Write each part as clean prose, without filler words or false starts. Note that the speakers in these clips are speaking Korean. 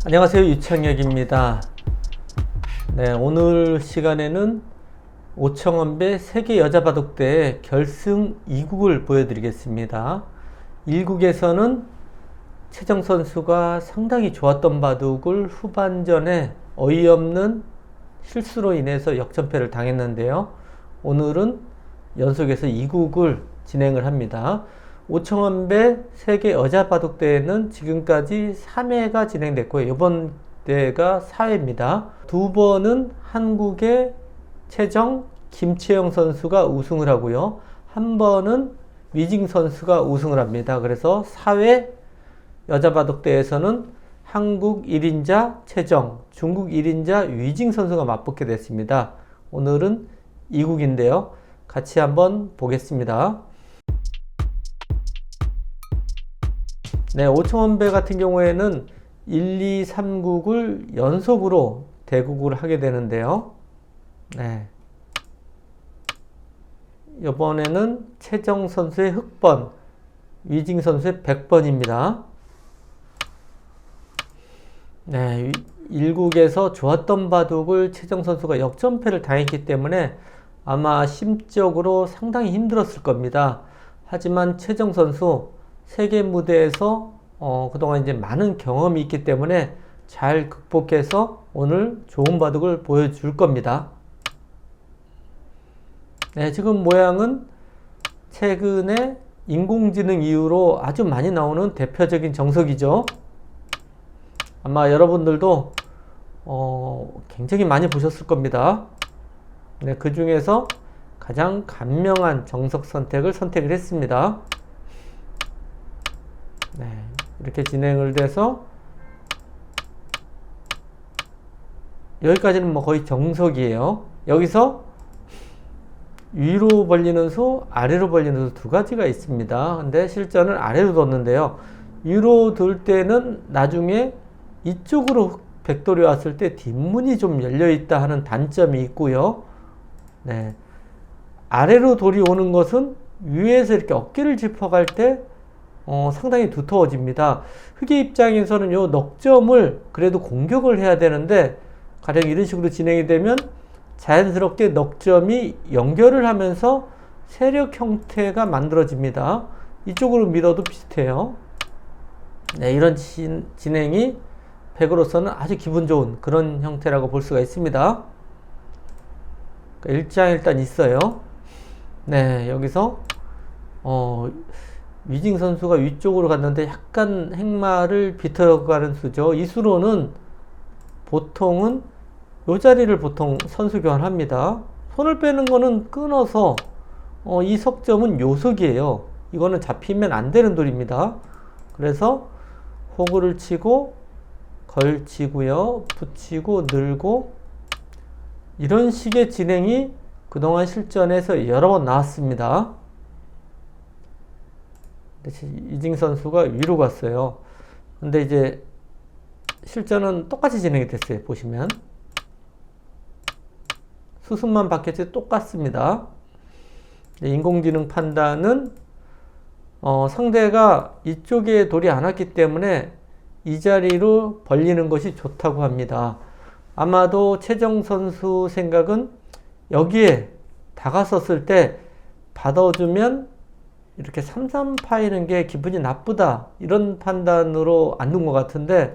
안녕하세요, 유창혁입니다. 네, 오늘 시간에는 오청원배 세계 여자바둑대회 결승 2국을 보여드리겠습니다. 1국에서는 최정 선수가 상당히 좋았던 바둑을 후반전에 어이없는 실수로 인해서 역전패를 당했는데요. 오늘은 연속해서 2국을 진행을 합니다. 오청원배 세계 여자바둑대회는 지금까지 3회가 진행됐고요. 이번 대회가 4회입니다. 두 번은 한국의 최정, 김채영 선수가 우승을 하고요. 한 번은 위징 선수가 우승을 합니다. 그래서 4회 여자바둑대회에서는 한국 1인자 최정, 중국 1인자 위징 선수가 맞붙게 됐습니다. 오늘은 2국인데요. 같이 한번 보겠습니다. 네, 오청원배 같은 경우에는 1, 2, 3국을 연속으로 대국을 하게 되는데요. 네. 이번에는 최정 선수의 흑번, 위징 선수의 100번입니다. 네, 1국에서 좋았던 바둑을 최정 선수가 역전패를 당했기 때문에 아마 심적으로 상당히 힘들었을 겁니다. 하지만 최정 선수 세계 무대에서 그동안 이제 많은 경험이 있기 때문에 잘 극복해서 오늘 좋은 바둑을 보여줄 겁니다. 네, 지금 모양은 최근에 인공지능 이후로 아주 많이 나오는 대표적인 정석이죠. 아마 여러분들도 굉장히 많이 보셨을 겁니다. 네, 그 중에서 가장 간명한 정석 선택을 선택을 했습니다. 네, 이렇게 진행을 돼서 여기까지는 뭐 거의 정석이에요. 여기서 위로 벌리는 수, 아래로 벌리는 수 두 가지가 있습니다. 근데 실전은 아래로 뒀는데요. 위로 둘 때는 나중에 이쪽으로 백돌이 왔을 때 뒷문이 좀 열려있다 하는 단점이 있고요. 네, 아래로 돌이 오는 것은 위에서 이렇게 어깨를 짚어갈 때 상당히 두터워집니다. 흑의 입장에서는 요 넉점을 그래도 공격을 해야 되는데 가령 이런 식으로 진행이 되면 자연스럽게 넉점이 연결을 하면서 세력 형태가 만들어집니다. 이쪽으로 밀어도 비슷해요. 네, 이런 진행이 백으로서는 아주 기분 좋은 그런 형태라고 볼 수가 있습니다. 일장 있어요. 네, 여기서 위징 선수가 위쪽으로 갔는데 약간 행마를 비틀어가는 수죠. 이 수로는 보통은 이 자리를 보통 선수 교환합니다. 손을 빼는 거는 끊어서 이 석점은 요석이에요. 이거는 잡히면 안 되는 돌입니다. 그래서 호구를 치고 걸치고요. 붙이고 늘고 이런 식의 진행이 그동안 실전에서 여러 번 나왔습니다. 이징 선수가 위로 갔어요. 근데 이제 실전은 똑같이 진행이 됐어요. 보시면 수순만 바뀌었지 똑같습니다. 인공지능 판단은 상대가 이쪽에 돌이 안 왔기 때문에 이 자리로 벌리는 것이 좋다고 합니다. 아마도 최정 선수 생각은 여기에 다가섰을 때 받아주면 이렇게 3-3 파이는 게 기분이 나쁘다 이런 판단으로 안 둔 것 같은데,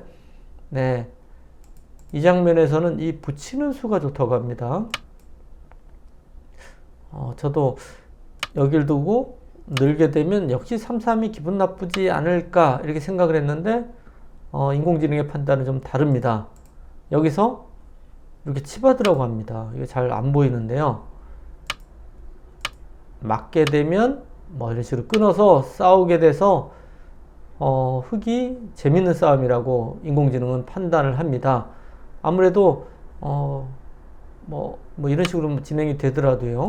네, 이 장면에서는 이 붙이는 수가 좋다고 합니다. 저도 여길 두고 늘게 되면 역시 3-3이 기분 나쁘지 않을까 이렇게 생각을 했는데 인공지능의 판단은 좀 다릅니다. 여기서 이렇게 치받으라고 합니다. 이게 잘 안 보이는데요. 맞게 되면 뭐 이런 식으로 끊어서 싸우게 돼서 흑이 재밌는 싸움이라고 인공지능은 판단을 합니다. 아무래도 뭐 이런 식으로 진행이 되더라도요.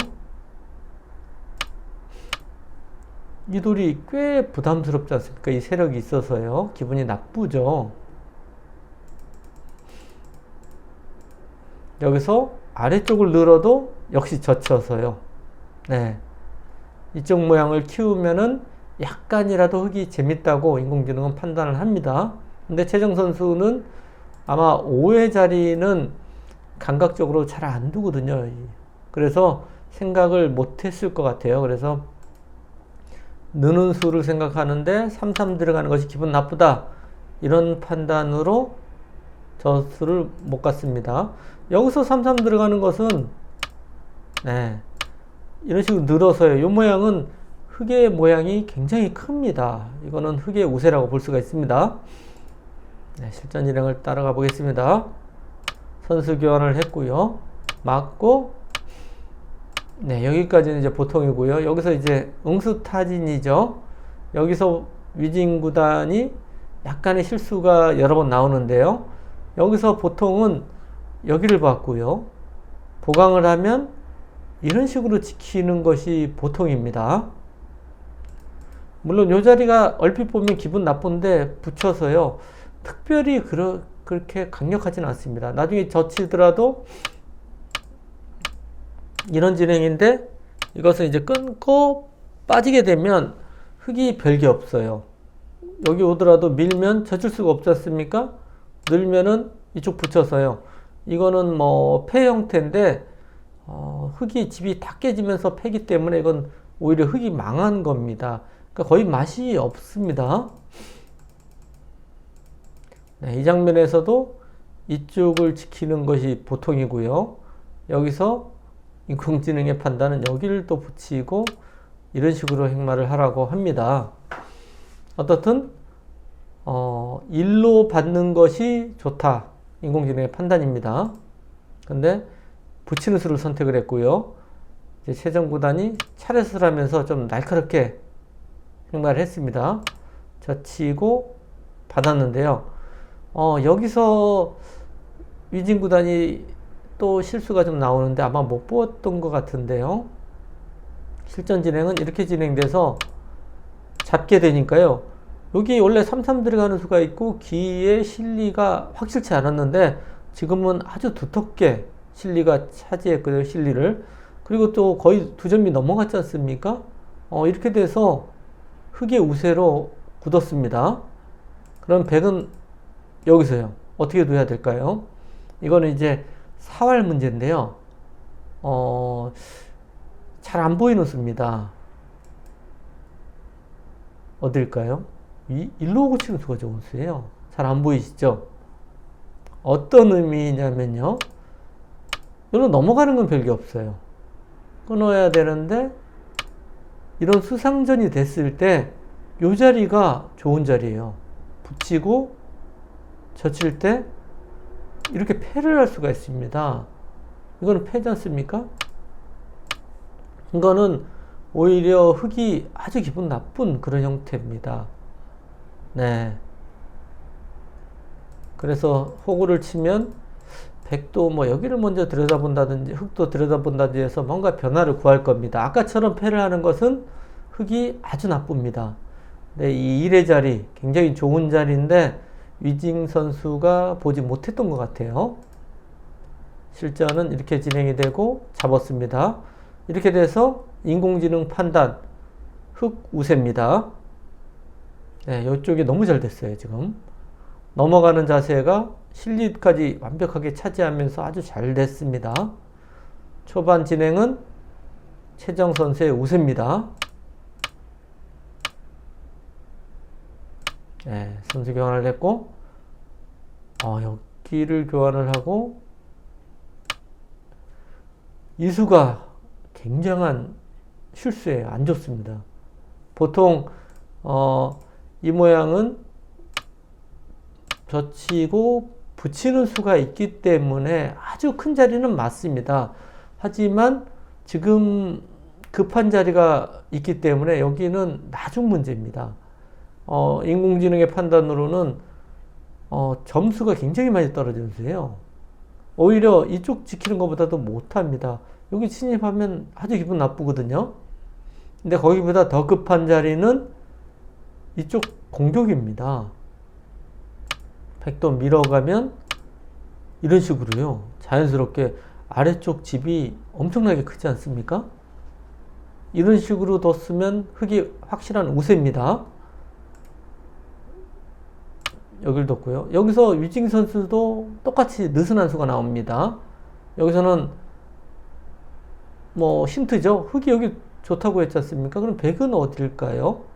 이 돌이 꽤 부담스럽지 않습니까? 이 세력이 있어서요. 기분이 나쁘죠. 여기서 아래쪽을 늘어도 역시 젖혀서요. 네. 이쪽 모양을 키우면은 약간이라도 흙이 재밌다고 인공지능은 판단을 합니다. 근데 최정 선수는 아마 5의 자리는 감각적으로 잘 안 두거든요. 그래서 생각을 못 했을 것 같아요. 그래서 느는 수를 생각하는데 3, 3 들어가는 것이 기분 나쁘다. 이런 판단으로 저 수를 못 갔습니다. 여기서 3, 3 들어가는 것은 네, 이런 식으로 늘어서요. 이 모양은 흑의 모양이 굉장히 큽니다. 이거는 흑의 우세라고 볼 수가 있습니다. 네, 실전 진행을 따라가 보겠습니다. 선수 교환을 했고요. 맞고 네, 여기까지는 이제 보통이고요. 여기서 이제 응수타진이죠. 여기서 위진 구단이 약간의 실수가 여러 번 나오는데요. 여기서 보통은 여기를 봤고요. 보강을 하면 이런 식으로 지키는 것이 보통입니다. 물론 이 자리가 얼핏 보면 기분 나쁜데 붙여서요. 특별히 그렇게 강력하진 않습니다. 나중에 젖히더라도 이런 진행인데 이것은 이제 끊고 빠지게 되면 흙이 별게 없어요. 여기 오더라도 밀면 젖힐 수가 없지 않습니까? 늘면은 이쪽 붙여서요. 이거는 뭐 폐 형태인데 흙이 집이 다 깨지면서 폐기 때문에 이건 오히려 흙이 망한 겁니다. 그러니까 거의 맛이 없습니다. 네, 이 장면에서도 이쪽을 지키는 것이 보통이고요. 여기서 인공지능의 판단은 여기를 또 붙이고 이런 식으로 행마를 하라고 합니다. 어떻든 일로 받는 것이 좋다. 인공지능의 판단입니다. 근데 붙이는 수를 선택을 했고요. 이제 최정 구단이 차례수를 하면서 좀 날카롭게 행마를 했습니다. 젖히고 받았는데요. 여기서 위진 구단이 또 실수가 좀 나오는데 아마 못 보았던 것 같은데요. 실전 진행은 이렇게 진행돼서 잡게 되니까요. 여기 원래 3-3 들어가는 수가 있고 기의 실리가 확실치 않았는데 지금은 아주 두텁게 실리가 차지했거든요. 실리를. 그리고 또 거의 2점이 넘어갔지 않습니까? 이렇게 돼서 흑의 우세로 굳었습니다. 그럼 백은 여기서요. 어떻게 둬야 될까요? 이거는 이제 사활 문제인데요. 잘 안 보이는 수입니다. 어딜까요? 일로 오고 치는 수가 좋은 수예요. 잘 안 보이시죠? 어떤 의미냐면요. 여기로 넘어가는 건 별게 없어요. 끊어야 되는데 이런 수상전이 됐을 때 이 자리가 좋은 자리예요. 붙이고 젖힐 때 이렇게 패를 할 수가 있습니다. 이거는 패지 않습니까? 이거는 오히려 흙이 아주 기분 나쁜 그런 형태입니다. 네. 그래서 호구를 치면 백도 뭐 여기를 먼저 들여다본다든지 흙도 들여다본다든지 해서 뭔가 변화를 구할 겁니다. 아까처럼 패를 하는 것은 흙이 아주 나쁩니다. 네, 이 1의 자리 굉장히 좋은 자리인데 위징 선수가 보지 못했던 것 같아요. 실전은 이렇게 진행이 되고 잡았습니다. 이렇게 돼서 인공지능 판단 흑 우세입니다. 네, 이쪽이 너무 잘 됐어요. 지금 넘어가는 자세가 실리까지 완벽하게 차지하면서 아주 잘 됐습니다. 초반 진행은 최정 선수의 우세입니다. 네, 선수 교환을 했고 여기를 교환을 하고 이수가 굉장한 실수예요. 안 좋습니다. 보통 이 모양은 젖히고 붙이는 수가 있기 때문에 아주 큰 자리는 맞습니다. 하지만 지금 급한 자리가 있기 때문에 여기는 나중 문제입니다. 인공지능의 판단으로는 점수가 굉장히 많이 떨어지는 수예요. 오히려 이쪽 지키는 것보다도 못합니다. 여기 침입하면 아주 기분 나쁘거든요. 근데 거기보다 더 급한 자리는 이쪽 공격입니다. 백도 밀어가면 이런 식으로요. 자연스럽게 아래쪽 집이 엄청나게 크지 않습니까? 이런 식으로 뒀으면 흙이 확실한 우세입니다. 여길 뒀고요. 여기서 유징 선수도 똑같이 느슨한 수가 나옵니다. 여기서는 뭐 힌트죠. 흙이 여기 좋다고 했지 않습니까? 그럼 백은 어딜까요?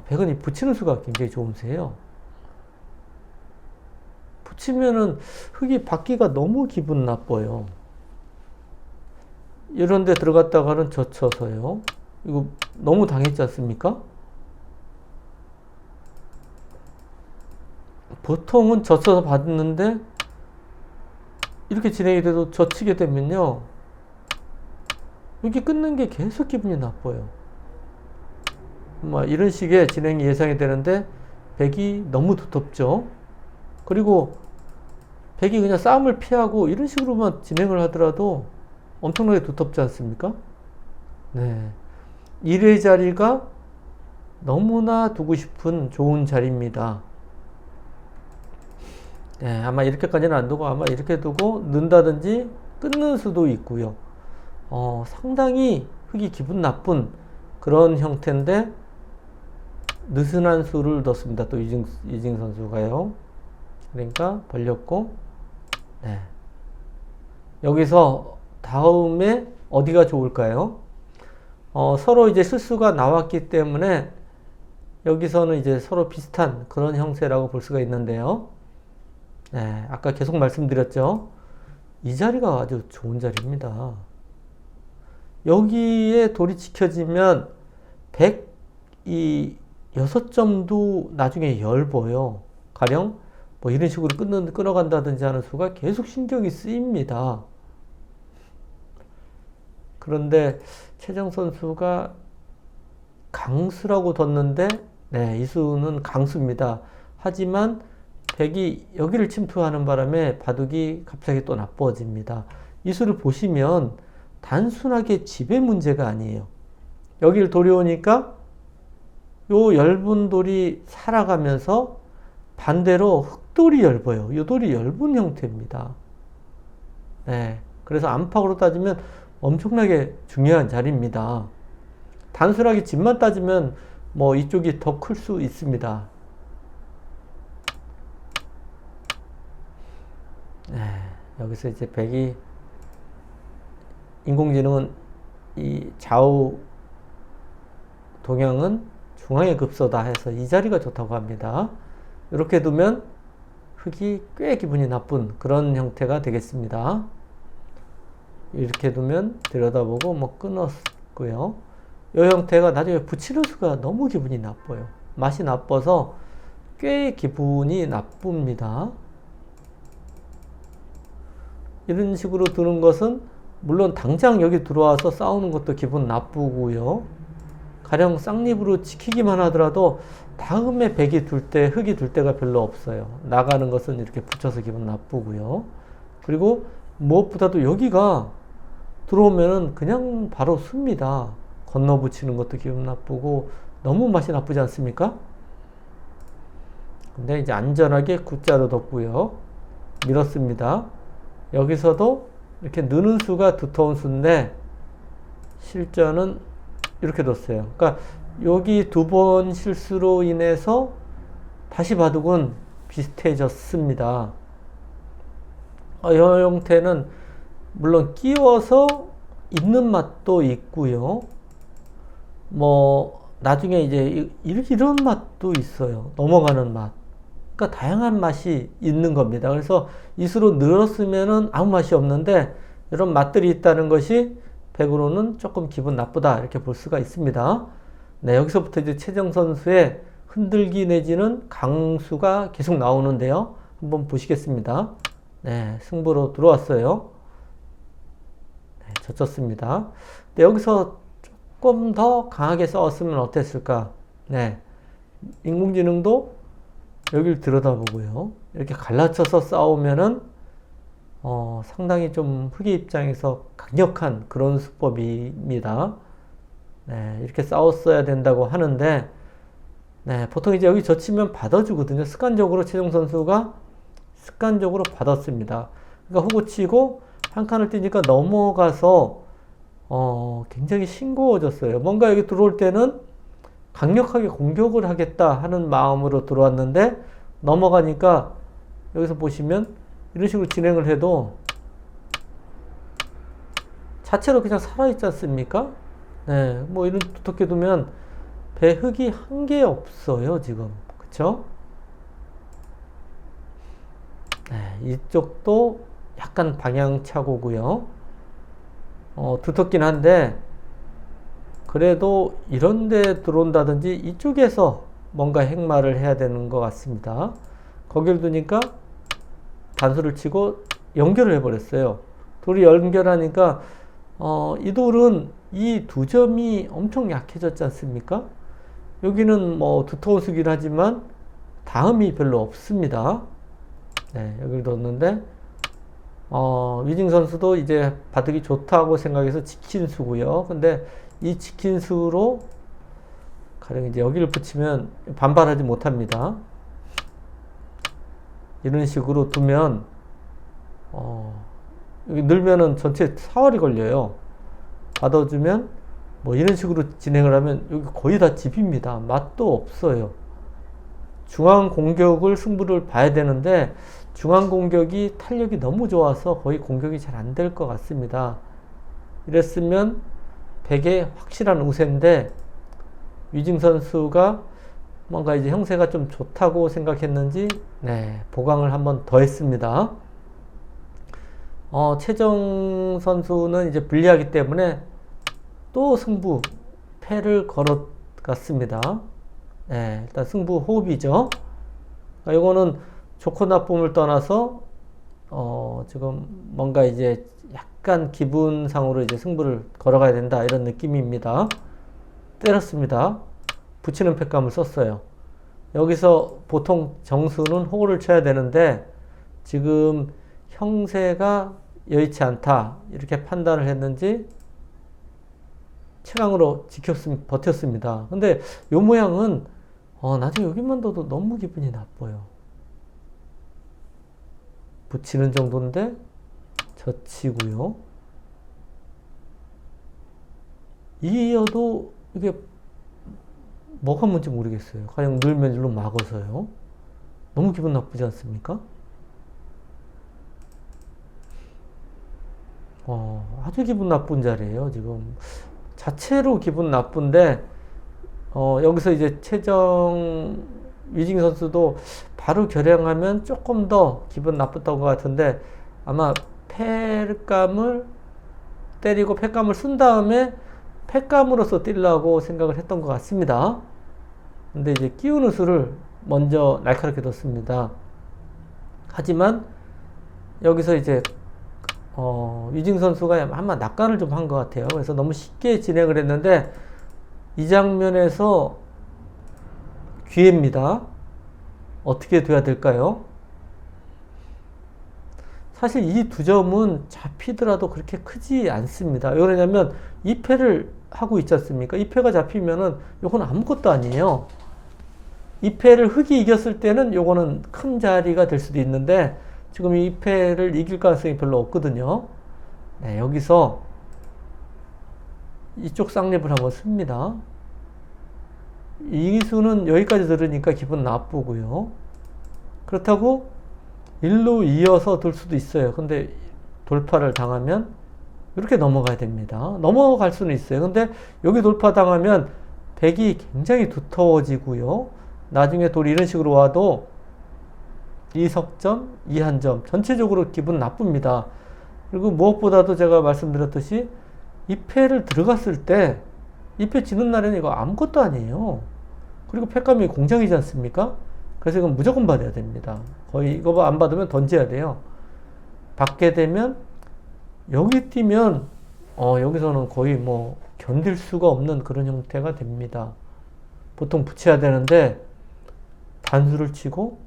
백은 이 붙이는 수가 굉장히 좋은 수예요. 붙이면은 흙이 받기가 너무 기분 나빠요. 이런 데 들어갔다가는 젖혀서요. 이거 너무 당했지 않습니까? 보통은 젖혀서 받는데 이렇게 진행이 돼도 젖히게 되면요. 이렇게 끊는 게 계속 기분이 나빠요. 이런 식의 진행이 예상이 되는데 백이 너무 두텁죠. 그리고 백이 그냥 싸움을 피하고 이런 식으로만 진행을 하더라도 엄청나게 두텁지 않습니까? 네. 1의 자리가 너무나 두고 싶은 좋은 자리입니다. 네, 아마 이렇게까지는 안 두고 아마 이렇게 두고 넣는다든지 끊는 수도 있고요. 상당히 흙이 기분 나쁜 그런 형태인데 느슨한 수를 넣습니다. 또 유징 선수가요. 그러니까 벌렸고, 네. 여기서 다음에 어디가 좋을까요? 서로 이제 실수가 나왔기 때문에 여기서는 이제 서로 비슷한 그런 형태라고 볼 수가 있는데요. 네, 아까 계속 말씀드렸죠. 이 자리가 아주 좋은 자리입니다. 여기에 돌이 지켜지면 106점도 나중에 열보요. 가령 뭐 이런 식으로 끊어간다든지 하는 수가 계속 신경이 쓰입니다. 그런데 최정 선수가 강수라고 뒀는데, 네, 이 수는 강수입니다. 하지만 백이 여기를 침투하는 바람에 바둑이 갑자기 또 나빠집니다. 이 수를 보시면 단순하게 집의 문제가 아니에요. 여기를 돌이 오니까 요 얇은 돌이 살아가면서 반대로 흙돌이 얇아요. 이 돌이 얇은 형태입니다. 네, 그래서 안팎으로 따지면 엄청나게 중요한 자리입니다. 단순하게 집만 따지면 뭐 이쪽이 더 클 수 있습니다. 네, 여기서 이제 백이 인공지능은 이 좌우 동향은 중앙의 급소다 해서 이 자리가 좋다고 합니다. 이렇게 두면 흙이 꽤 기분이 나쁜 그런 형태가 되겠습니다. 이렇게 두면 들여다보고 뭐 끊었고요. 이 형태가 나중에 붙이는 수가 너무 기분이 나빠요. 맛이 나빠서 꽤 기분이 나쁩니다. 이런 식으로 두는 것은 물론 당장 여기 들어와서 싸우는 것도 기분 나쁘고요. 가령 쌍립으로 지키기만 하더라도 다음에 백이 둘 때, 흙이 둘 때가 별로 없어요. 나가는 것은 이렇게 붙여서 기분 나쁘고요. 그리고 무엇보다도 여기가 들어오면은 그냥 바로 씁니다. 건너 붙이는 것도 기분 나쁘고 너무 맛이 나쁘지 않습니까? 근데 이제 안전하게 굿자로 뒀고요. 밀었습니다. 여기서도 이렇게 느는 수가 두터운 수인데 실전은 이렇게 뒀어요. 그러니까 여기 두 번 실수로 인해서 다시 바둑은 비슷해졌습니다. 이 형태는 물론 끼워서 있는 맛도 있고요. 뭐 나중에 이제 이런 맛도 있어요. 넘어가는 맛. 그러니까 다양한 맛이 있는 겁니다. 그래서 이수로 늘었으면은 아무 맛이 없는데 이런 맛들이 있다는 것이 백으로는 조금 기분 나쁘다 이렇게 볼 수가 있습니다. 네, 여기서부터 이제 최정 선수의 흔들기 내지는 강수가 계속 나오는데요. 한번 보시겠습니다. 네, 승부로 들어왔어요. 네, 젖혔습니다. 네, 여기서 조금 더 강하게 싸웠으면 어땠을까? 네, 인공지능도 여기를 들여다보고요. 이렇게 갈라쳐서 싸우면은 상당히 좀 흙의 입장에서 강력한 그런 수법입니다. 네, 이렇게 싸웠어야 된다고 하는데, 네, 보통 이제 여기 젖히면 받아주거든요. 습관적으로 최정 선수가 습관적으로 받았습니다. 그러니까 후보 치고 한 칸을 뛰니까 넘어가서 굉장히 싱거워졌어요. 뭔가 여기 들어올 때는 강력하게 공격을 하겠다 하는 마음으로 들어왔는데 넘어가니까 여기서 보시면 이런 식으로 진행을 해도 자체로 그냥 살아있지 않습니까? 네, 뭐 이런 두텁게 두면 배 흙이 한 개 없어요, 지금. 그쵸? 네, 이쪽도 약간 방향차고고요. 두텁긴 한데 그래도 이런 데 들어온다든지 이쪽에서 뭔가 행마를 해야 되는 것 같습니다. 거기를 두니까 단수를 치고 연결을 해버렸어요. 돌이 연결하니까 이 돌은 이 두 점이 엄청 약해졌지 않습니까? 여기는 뭐 두터운 수긴 하지만 다음이 별로 없습니다. 네, 여기를 뒀는데 위징 선수도 이제 바둑이 좋다고 생각해서 지킨 수고요. 근데 이 지킨 수로 가령 이제 여기를 붙이면 반발하지 못합니다. 이런 식으로 두면 여기 늘면은 전체 사활이 걸려요. 받아주면 뭐 이런 식으로 진행을 하면 여기 거의 다 집입니다. 맛도 없어요. 중앙 공격을 승부를 봐야 되는데 중앙 공격이 탄력이 너무 좋아서 거의 공격이 잘 안 될 것 같습니다. 이랬으면 백의 확실한 우세인데 위징 선수가 뭔가 이제 형세가 좀 좋다고 생각했는지 네, 보강을 한번 더 했습니다. 최정 선수는 이제 불리하기 때문에 또 승부 패를 걸어갔습니다. 네, 일단 승부 호흡이죠. 이거는 좋고 나쁨을 떠나서 지금 뭔가 이제 약간 기분상으로 이제 승부를 걸어가야 된다 이런 느낌입니다. 때렸습니다. 붙이는 패감을 썼어요. 여기서 보통 정수는 호를 쳐야 되는데 지금 형세가 여의치 않다 이렇게 판단을 했는지 최강으로 버텼습니다. 근데 요 모양은 나중에 여기만 둬도 너무 기분이 나빠요. 붙이는 정도인데 젖히고요. 이어도 이게 뭐가 뭔지 모르겠어요. 가령 늘면 일로 막아서요. 너무 기분 나쁘지 않습니까? 아주 기분 나쁜 자리예요. 지금 자체로 기분 나쁜데 여기서 이제 위징 선수도 바로 결행하면 조금 더 기분 나빴던 것 같은데 아마 패감을 때리고 패감을 쓴 다음에 패감으로서 뛰려고 생각을 했던 것 같습니다. 근데 이제 끼우는 수를 먼저 날카롭게 뒀습니다. 하지만 여기서 이제 위징 선수가 아마 낙관을 좀 한 것 같아요. 그래서 너무 쉽게 진행을 했는데 이 장면에서 기회입니다. 어떻게 돼야 될까요? 사실 이 두 점은 잡히더라도 그렇게 크지 않습니다. 왜 그러냐면 2패를 하고 있지 않습니까? 2패가 잡히면은 요건 아무것도 아니에요. 2패를 흑이 이겼을 때는 요거는 큰 자리가 될 수도 있는데 지금 2패를 이길 가능성이 별로 없거든요. 네, 여기서 이쪽 쌍립을 한번 씁니다. 이기수는 여기까지 들으니까 기분 나쁘고요. 그렇다고 일로 이어서 둘 수도 있어요. 근데 돌파를 당하면 이렇게 넘어가야 됩니다. 넘어갈 수는 있어요. 근데 여기 돌파 당하면 백이 굉장히 두터워지고요. 나중에 돌이 이런 식으로 와도 이석점, 이한점 전체적으로 기분 나쁩니다. 그리고 무엇보다도 제가 말씀드렸듯이 2패를 들어갔을 때 2패 지는 날에는 이거 아무것도 아니에요. 그리고 패감이 공장이지 않습니까? 그래서 이건 무조건 받아야 됩니다. 거의 이거 안 받으면 던져야 돼요. 받게 되면 여기 뛰면 여기서는 거의 뭐 견딜 수가 없는 그런 형태가 됩니다. 보통 붙여야 되는데 단수를 치고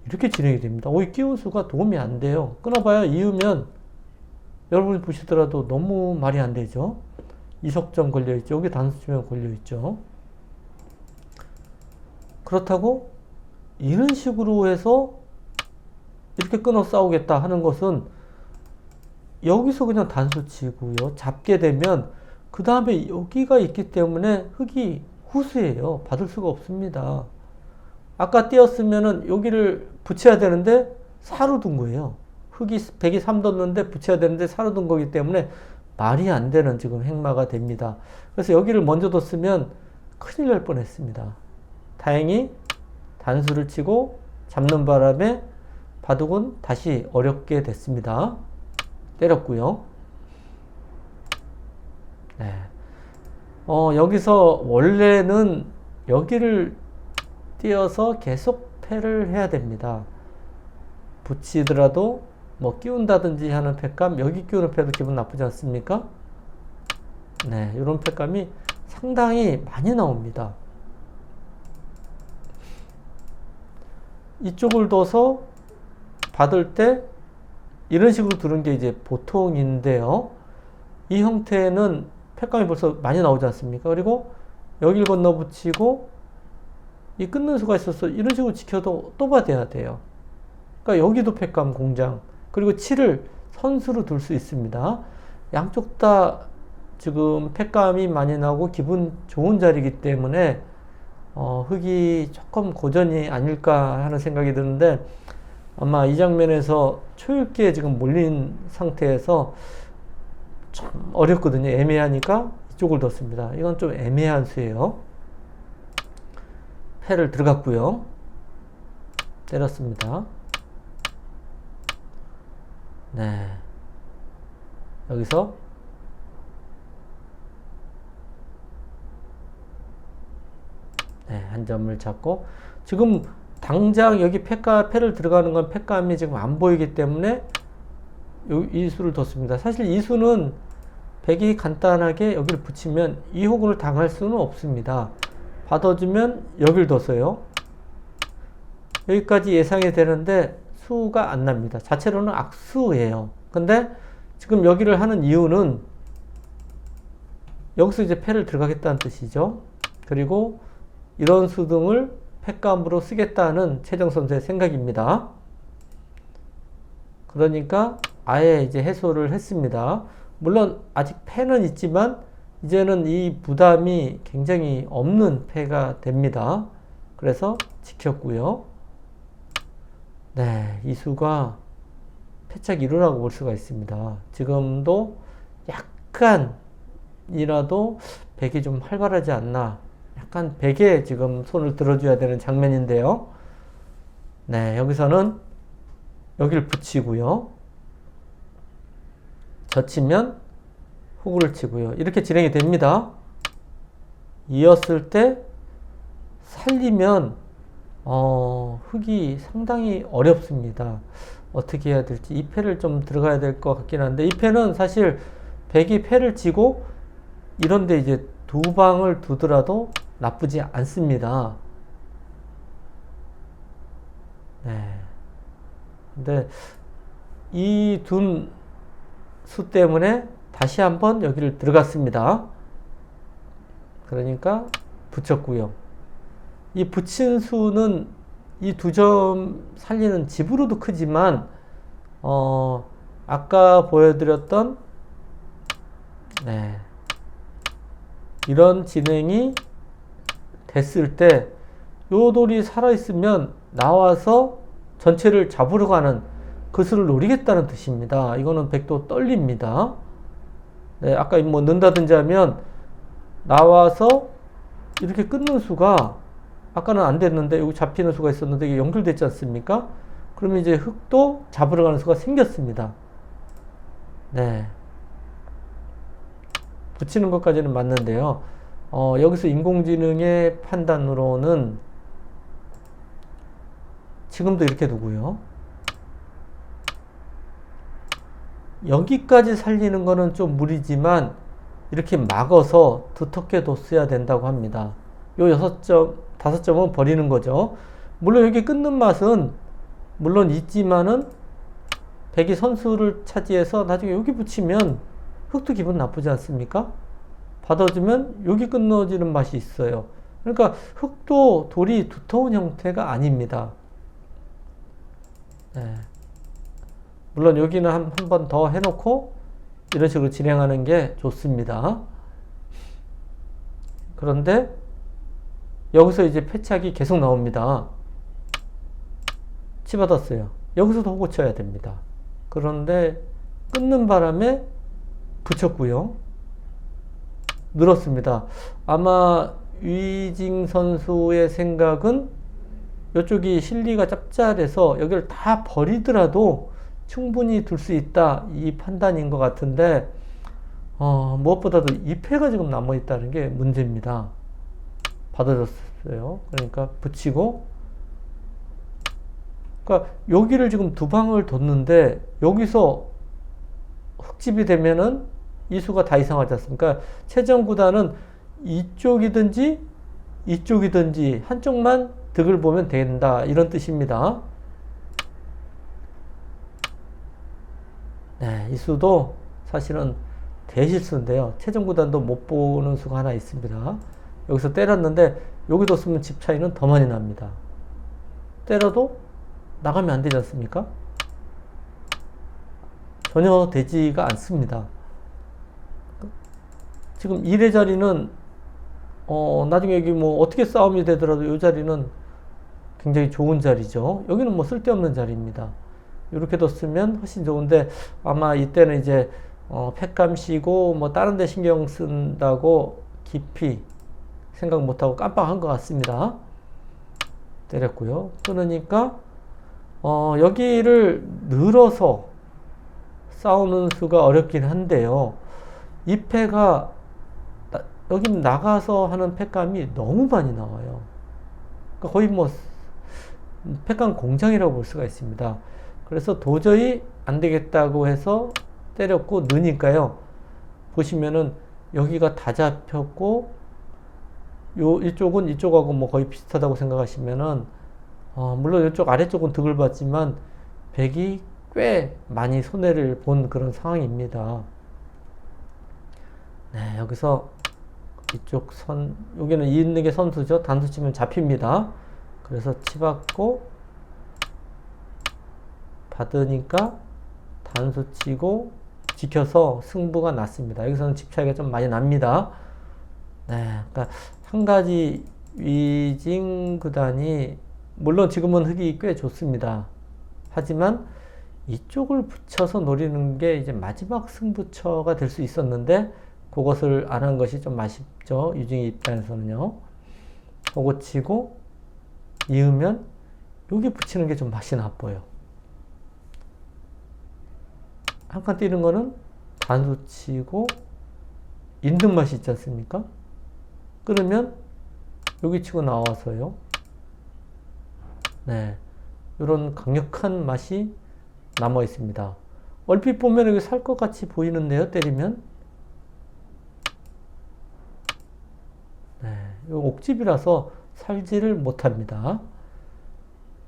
이렇게 진행이 됩니다. 이 끼운 수가 도움이 안 돼요. 끊어봐야 이으면 여러분이 보시더라도 너무 말이 안 되죠. 이석점 걸려있죠. 여기 단수 치면 걸려있죠. 그렇다고 이런 식으로 해서 이렇게 끊어 싸우겠다 하는 것은 여기서 그냥 단수 치고요. 잡게 되면 그 다음에 여기가 있기 때문에 흑이 후수예요. 받을 수가 없습니다. 아까 띄었으면은 여기를 붙여야 되는데 4로 둔 거예요. 백이 3 뒀는데 붙여야 되는데 4로 둔 거기 때문에 말이 안 되는 지금 행마가 됩니다. 그래서 여기를 먼저 뒀으면 큰일 날 뻔했습니다. 다행히 단수를 치고 잡는 바람에 바둑은 다시 어렵게 됐습니다. 때렸고요. 네. 여기서 원래는 여기를 띄어서 계속 패를 해야 됩니다. 붙이더라도 뭐 끼운다든지 하는 패감, 여기 끼우는 패도 기분 나쁘지 않습니까? 네, 이런 패감이 상당히 많이 나옵니다. 이쪽을 둬서 받을 때 이런 식으로 두는 게 이제 보통인데요. 이 형태는 패감이 벌써 많이 나오지 않습니까? 그리고 여길 건너 붙이고 이 끊는 수가 있어서 이런 식으로 지켜도 또 받아야 돼요. 그러니까 여기도 패감 공장. 그리고 7을 선수로 둘 수 있습니다. 양쪽 다 지금 패감이 많이 나오고 기분 좋은 자리이기 때문에 흙이 조금 고전이 아닐까 하는 생각이 드는데 아마 이 장면에서 초읽기에 지금 몰린 상태에서 좀 어렵거든요. 애매하니까 이쪽을 뒀습니다. 이건 좀 애매한 수예요. 패를 들어갔고요. 때렸습니다. 네. 여기서 네, 한 점을 잡고 지금 당장 여기 패를 들어가는 건 패감이 지금 안 보이기 때문에 이 수를 뒀습니다. 사실 이 수는 백이 간단하게 여기를 붙이면 이 호구를 당할 수는 없습니다. 받아주면 여기를 뒀어요. 여기까지 예상이 되는데 수가 안 납니다. 자체로는 악수예요. 근데 지금 여기를 하는 이유는 여기서 이제 패를 들어가겠다는 뜻이죠. 그리고 이런 수 등을 패감으로 쓰겠다는 최정 선수의 생각입니다. 그러니까 아예 이제 해소를 했습니다. 물론 아직 패는 있지만 이제는 이 부담이 굉장히 없는 패가 됩니다. 그래서 지켰고요. 네, 이 수가 패착 1호라고 볼 수가 있습니다. 지금도 약간이라도 백이 좀 활발하지 않나, 약간 백에 지금 손을 들어줘야 되는 장면인데요. 네, 여기서는 여기를 붙이고요. 젖히면 호구를 치고요. 이렇게 진행이 됩니다. 이었을 때 살리면 흙이 상당히 어렵습니다. 어떻게 해야 될지. 이 패를 좀 들어가야 될 것 같긴 한데, 이 패는 사실 백이 패를 치고 이런데 이제 두 방을 두더라도 나쁘지 않습니다. 네. 근데 이 둔 수 때문에 다시 한번 여기를 들어갔습니다. 그러니까 붙였고요. 이 붙인 수는 이 두 점 살리는 집으로도 크지만 아까 보여드렸던 네, 이런 진행이 됐을 때 요 돌이 살아있으면 나와서 전체를 잡으러 가는 그 수를 노리겠다는 뜻입니다. 이거는 백도 떨립니다. 네, 아까 뭐 넣는다든지 하면 나와서 이렇게 끊는 수가 아까는 안 됐는데 여기 잡히는 수가 있었는데 이게 연결됐지 않습니까? 그러면 이제 흙도 잡으러 가는 수가 생겼습니다. 네. 붙이는 것까지는 맞는데요. 여기서 인공지능의 판단으로는 지금도 이렇게 두고요. 여기까지 살리는 거는 좀 무리지만 이렇게 막아서 두텁게 뒀어야 된다고 합니다. 요 6점, 5점은 버리는 거죠. 물론 여기 끊는 맛은 물론 있지만은 백이 선수를 차지해서 나중에 여기 붙이면 흙도 기분 나쁘지 않습니까? 받아주면 여기 끊어지는 맛이 있어요. 그러니까 흙도 돌이 두터운 형태가 아닙니다. 네. 물론 여기는 한 번 더 해놓고 이런 식으로 진행하는 게 좋습니다. 그런데 여기서 이제 패착이 계속 나옵니다. 치받았어요. 여기서도 호구 쳐야 됩니다. 그런데 끊는 바람에 붙였고요. 늘었습니다. 아마 위징 선수의 생각은 이쪽이 실리가 짭짤해서 여기를 다 버리더라도 충분히 둘 수 있다, 이 판단인 것 같은데 무엇보다도 2패가 지금 남아있다는 게 문제입니다. 받아줬어요. 그러니까 붙이고, 그러니까 여기를 지금 두 방을 뒀는데 여기서 흑집이 되면은 이 수가 다 이상하지 않습니까? 최정 구단은 이쪽이든지 이쪽이든지 한쪽만 득을 보면 된다, 이런 뜻입니다. 네, 이 수도 사실은 대실수인데요. 최정 구단도 못 보는 수가 하나 있습니다. 여기서 때렸는데 여기 뒀으면 집 차이는 더 많이 납니다. 때려도 나가면 안 되지 않습니까? 전혀 되지가 않습니다. 지금 1의 자리는 나중에 여기 뭐 어떻게 싸움이 되더라도 이 자리는 굉장히 좋은 자리죠. 여기는 뭐 쓸데없는 자리입니다. 이렇게 뒀으면 훨씬 좋은데 아마 이때는 이제 팩감 쉬고 뭐 다른 데 신경 쓴다고 깊이 생각 못하고 깜빡한 것 같습니다. 때렸고요. 그러니까 여기를 늘어서 싸우는 수가 어렵긴 한데요. 이 패가 여기 나가서 하는 패감이 너무 많이 나와요. 그러니까 거의 뭐 패감 공장이라고 볼 수가 있습니다. 그래서 도저히 안 되겠다고 해서 때렸고, 느니까요. 보시면은 여기가 다 잡혔고, 이쪽은 이쪽하고 뭐 거의 비슷하다고 생각하시면은, 물론 이쪽 아래쪽은 득을 봤지만, 백이 꽤 많이 손해를 본 그런 상황입니다. 네, 여기서 이쪽 여기는 있는 게 선수죠. 단수 치면 잡힙니다. 그래서 치받고, 받으니까 단수 치고 지켜서 승부가 났습니다. 여기서는 집 차이가 좀 많이 납니다. 네, 그러니까 한 가지 위징 구단이 물론 지금은 흙이 꽤 좋습니다. 하지만 이쪽을 붙여서 노리는 게 이제 마지막 승부처가 될 수 있었는데 그것을 안 한 것이 좀 아쉽죠. 유징이 입장에서는요. 그거 치고 이으면 여기 붙이는 게 좀 맛이 나빠요. 한 칸 뛰는 거는 단수 치고 있는 맛이 있지 않습니까? 그러면 여기 치고 나와서요. 네, 이런 강력한 맛이 남아 있습니다. 얼핏 보면 여기 살 것 같이 보이는데요. 때리면 네, 이 옥집이라서 살지를 못합니다.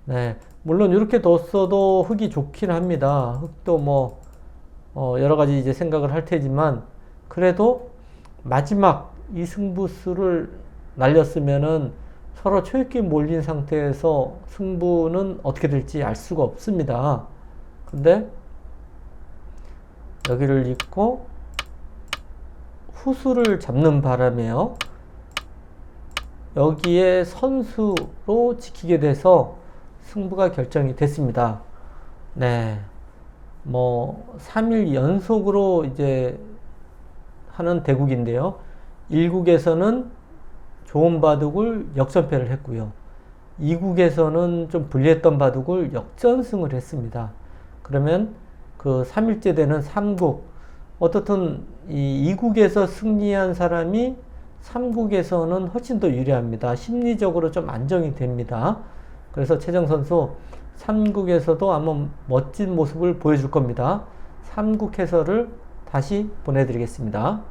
네, 물론 이렇게 뒀어도 흙이 좋긴 합니다. 흙도 뭐 여러 가지 이제 생각을 할 테지만 그래도 마지막 이 승부수를 날렸으면은 서로 초입기 몰린 상태에서 승부는 어떻게 될지 알 수가 없습니다. 근데 여기를 잇고 후수를 잡는 바람에요. 여기에 선수로 지키게 돼서 승부가 결정이 됐습니다. 네. 뭐 3일 연속으로 이제 하는 대국인데요. 1국에서는 좋은 바둑을 역전패를 했고요. 2국에서는 좀 불리했던 바둑을 역전승을 했습니다. 그러면 그 3일째 되는 3국, 어떻든 이 2국에서 승리한 사람이 3국에서는 훨씬 더 유리합니다. 심리적으로 좀 안정이 됩니다. 그래서 최정 선수 3국에서도 아마 멋진 모습을 보여줄 겁니다. 3국 해설을 다시 보내드리겠습니다.